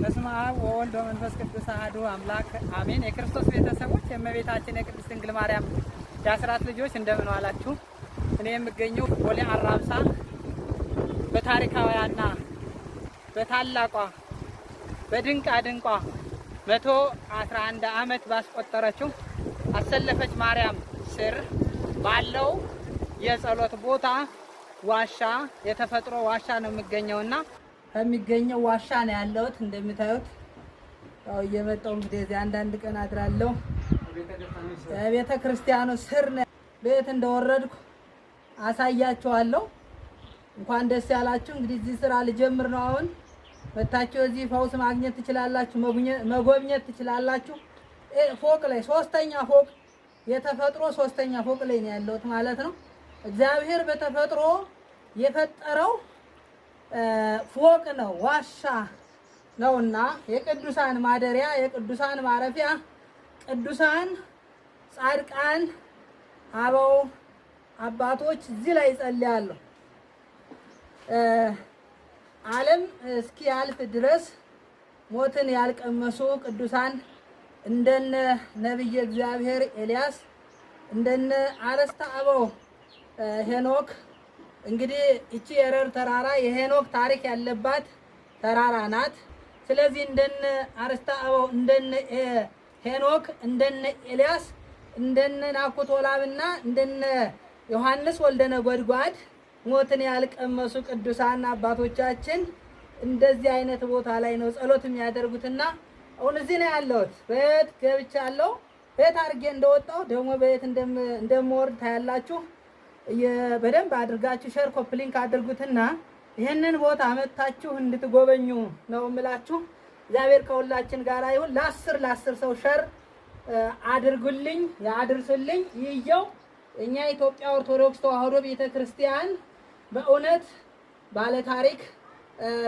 በስመ አብ ወወልድ ወመንፈስ ቅዱስ አሐዱ አምላክ አሜን። የክርስቶስ ቤተሰቦች የእመቤታችን የቅድስት ድንግል ማርያም የአስራት ልጆች እንደምን ዋላችሁ? እኔ የምገኘው ቦሌ አራብሳ በታሪካዊያና በታላቋ በድንቃ ድንቋ 111 ዓመት ባስቆጠረችው አሰለፈች ማርያም ስር ባለው የጸሎት ቦታ ዋሻ የተፈጥሮ ዋሻ ነው የሚገኘውና ከሚገኘው ዋሻ ነው ያለሁት። እንደምታዩት ያው እየመጣሁ እንግዲህ እዚህ አንዳንድ ቀን አድራለሁ። ቤተ ክርስቲያኑ ስር ነው። ቤት እንደወረድኩ አሳያችኋለሁ። እንኳን ደስ ያላችሁ። እንግዲህ እዚህ ስራ ልጀምር ነው። አሁን መታችሁ እዚህ ፈውስ ማግኘት ትችላላችሁ፣ መጎብኘት ትችላላችሁ። ፎቅ ላይ ሶስተኛ ፎቅ የተፈጥሮ ሶስተኛ ፎቅ ላይ ነው ያለሁት ማለት ነው። እግዚአብሔር በተፈጥሮ የፈጠረው ፎቅ ነው፣ ዋሻ ነውና የቅዱሳን ማደሪያ፣ የቅዱሳን ማረፊያ፣ ቅዱሳን ጻድቃን አበው አባቶች እዚህ ላይ ይጸልያሉ። ዓለም እስኪ ያልፍ ድረስ ሞትን ያልቀመሱ ቅዱሳን እንደነ ነብየ እግዚአብሔር ኤልያስ እንደነ አረስተ አበው ሄኖክ። እንግዲህ እቺ የረር ተራራ የሄኖክ ታሪክ ያለባት ተራራ ናት። ስለዚህ እንደነ አረስተ አበው እንደነ ሄኖክ እንደነ ኤልያስ እንደነ ናኩቶላብና እንደነ ዮሐንስ ወልደ ነጎድጓድ ሞትን ያልቀመሱ ቅዱሳን አባቶቻችን እንደዚህ አይነት ቦታ ላይ ነው ጸሎት የሚያደርጉትና አሁን እዚህ ነው ያለሁት። በየት ገብቻለሁ፣ በየት አድርጌ እንደወጣሁ ደግሞ በየት እንደምወርድ ታያላችሁ። በደንብ አድርጋችሁ ሼር ኮፒ ሊንክ አድርጉትና ይሄንን ቦታ መታችሁ እንድትጎበኙ ነው የምላችሁ። እግዚአብሔር ከሁላችን ጋር ይሁን። ለ10 ሰው ሼር አድርጉልኝ፣ ያድርሱልኝ። ይየው እኛ ኢትዮጵያ ኦርቶዶክስ ተዋሕዶ ቤተክርስቲያን በእውነት ባለ ታሪክ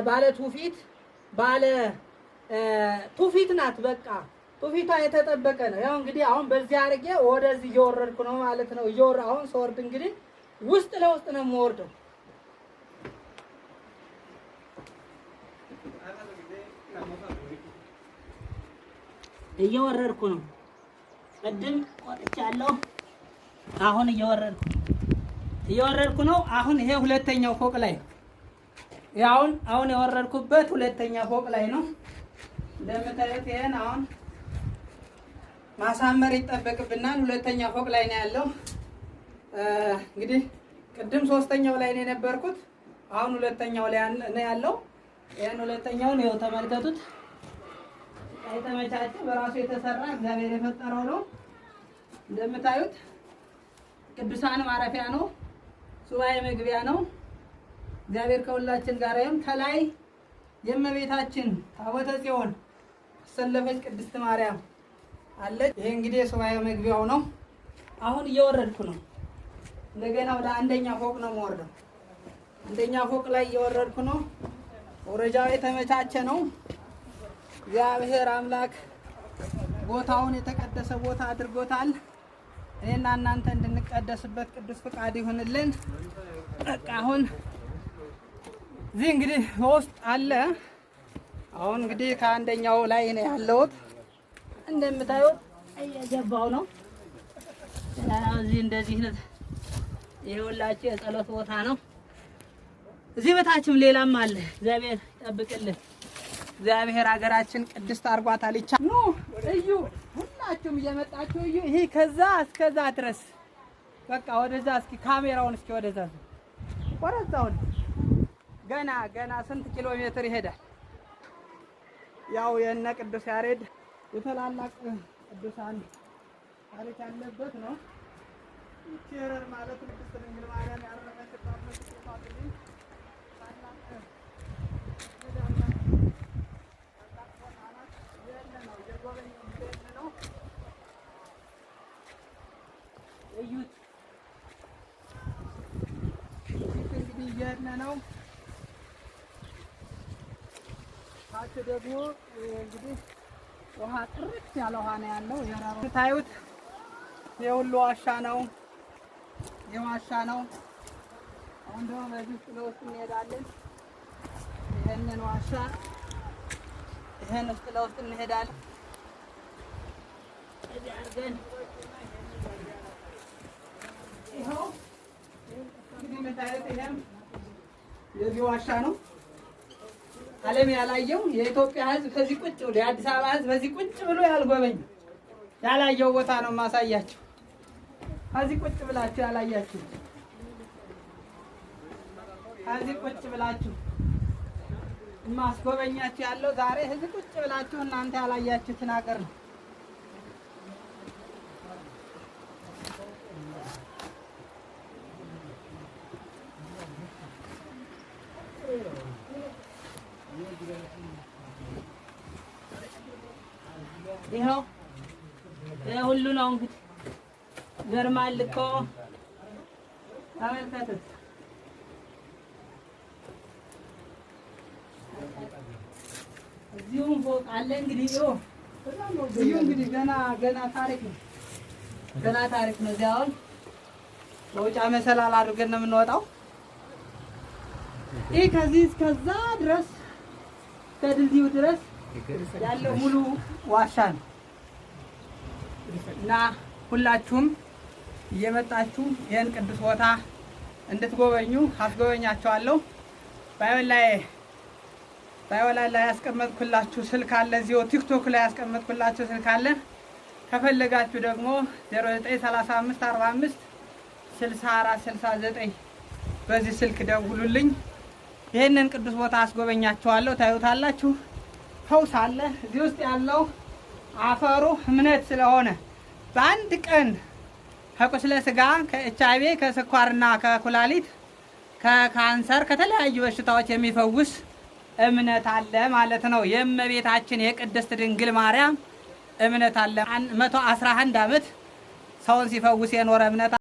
ባለ ትውፊት ባለ ትውፊት ናት። በቃ ትውፊቷ የተጠበቀ ነው። ያው እንግዲህ አሁን በዚህ አድርጌ ወደዚህ እየወረድኩ ነው ማለት ነው። አሁን ስወርድ እንግዲህ ውስጥ ለውስጥ ነው የምወርደው። እየወረድኩ ነው። ቅድም ወጥቻለሁ። አሁን እየወረድኩ ነው። አሁን ይሄ ሁለተኛው ፎቅ ላይ አሁን የወረድኩበት ሁለተኛ ፎቅ ላይ ነው። እንደምታዩት ይሄን አሁን ማሳመር ይጠበቅብናል። ሁለተኛ ፎቅ ላይ ነው ያለው። እንግዲህ ቅድም ሶስተኛው ላይ ነው የነበርኩት። አሁን ሁለተኛው ላይ ነው ያለው። ይሄን ሁለተኛውን ይኸው ተመልከቱት። የተመቻቸ በራሱ የተሰራ እግዚአብሔር የፈጠረው ነው። እንደምታዩት ቅዱሳን ማረፊያ ነው፣ ሱባኤ መግቢያ ነው። እግዚአብሔር ከሁላችን ጋር ይሁን። ከላይ የእመቤታችን ታቦተ ጽዮን አሰለፈች ቅድስት ማርያም አለች። ይሄ እንግዲህ የሱባኤ መግቢያው ነው። አሁን እየወረድኩ ነው። እንደገና ወደ አንደኛ ፎቅ ነው የምወርደው። አንደኛ ፎቅ ላይ እየወረድኩ ነው። ወረጃው የተመቻቸ ነው። እግዚአብሔር አምላክ ቦታውን የተቀደሰ ቦታ አድርጎታል። እኔና እናንተ እንድንቀደስበት ቅዱስ ፍቃድ ይሁንልን። በቃ አሁን እዚህ እንግዲህ ውስጥ አለ። አሁን እንግዲህ ከአንደኛው ላይ ነው ያለሁት። እንደምታዩት እየገባው ነው። እዚህ እንደዚህ ነው። ይኸውላችሁ የጸሎት ቦታ ነው። እዚህ በታችም ሌላም አለ። እግዚአብሔር ይጠብቅልን። እግዚአብሔር ሀገራችን ቅድስት አርጓታል። ኑ እዩ፣ ሁላችሁም እየመጣችሁ እዩ። ይሄ ከዛ እስከዛ ድረስ በቃ ወደዛ እስኪ ካሜራውን እስኪ ወደዛ ወረዛውን ገና ስንት ኪሎ ሜትር ይሄዳል? ያው የነ ቅዱስ ያሬድ የታላላቅ ቅዱሳን ታሪክ ያለበት ነው። ይቸረር ማለት ቅድስት ድንግል ማርያም ያረፈችበት ነው። እዩት እንግዲህ እየሄድን ነው። ታች ደግሞ እንግዲህ ውሃ ጥርት ያለ ውሃ ነው ያለው። የራሩ ታዩት የሁሉ ዋሻ ነው። የዋሻ ነው። አሁን ደግሞ በዚህ ውስጥ ለውስጥ እንሄዳለን። ይሄንን ዋሻ ይሄን ውስጥ ለውስጥ እንሄዳለን። እዚህ አድርገን ይኸው እንግዲህ የምታዩት ይሄም የዚህ ዋሻ ነው። ዓለም ያላየው የኢትዮጵያ ሕዝብ ከዚህ ቁጭ ብሎ የአዲስ አበባ ሕዝብ በዚህ ቁጭ ብሎ ያልጎበኝ ያላየው ቦታ ነው የማሳያችሁ። ከዚህ ቁጭ ብላችሁ ያላያችሁ ከዚህ ቁጭ ብላችሁ ማስጎበኛችሁ ያለው ዛሬ እዚህ ቁጭ ብላችሁ እናንተ ያላያችሁትን ሀገር ነው። ይኸው ሁሉ ነው እንግዲህ ገርማል እኮ ተመልከቱት። እዚሁም ፎቅ አለ እንግዲህ እዚሁ እንግዲህ ገና ታሪክ ነው። ገና ታሪክ ነው። እዚያውን መውጫ መሰላል አድርገን ነው የምንወጣው። ይህ ከዚህ እስከዛ ድረስ ከድልድዩ ድረስ ያለው ሙሉ ዋሻ ነው እና ሁላችሁም እየመጣችሁ ይህን ቅዱስ ቦታ እንድትጎበኙ አስጎበኛችኋለሁ። ባይወላ ላይ ያስቀመጥኩላችሁ ስልክ አለ፣ እዚሁ ቲክቶክ ላይ ያስቀመጥኩላችሁ ስልክ አለ። ከፈለጋችሁ ደግሞ 0935 45 64 69 በዚህ ስልክ ደውሉልኝ። ይህንን ቅዱስ ቦታ አስጎበኛችኋለሁ። ታዩታላችሁ። ፈውስ አለ እዚህ ውስጥ ያለው አፈሩ እምነት ስለሆነ በአንድ ቀን ከቁስለ ስጋ ከኤችአይቪ ከስኳርና ከኩላሊት ከካንሰር ከተለያዩ በሽታዎች የሚፈውስ እምነት አለ ማለት ነው። የእመቤታችን የቅድስት ድንግል ማርያም እምነት አለ። 111 ዓመት ሰውን ሲፈውስ የኖረ እምነት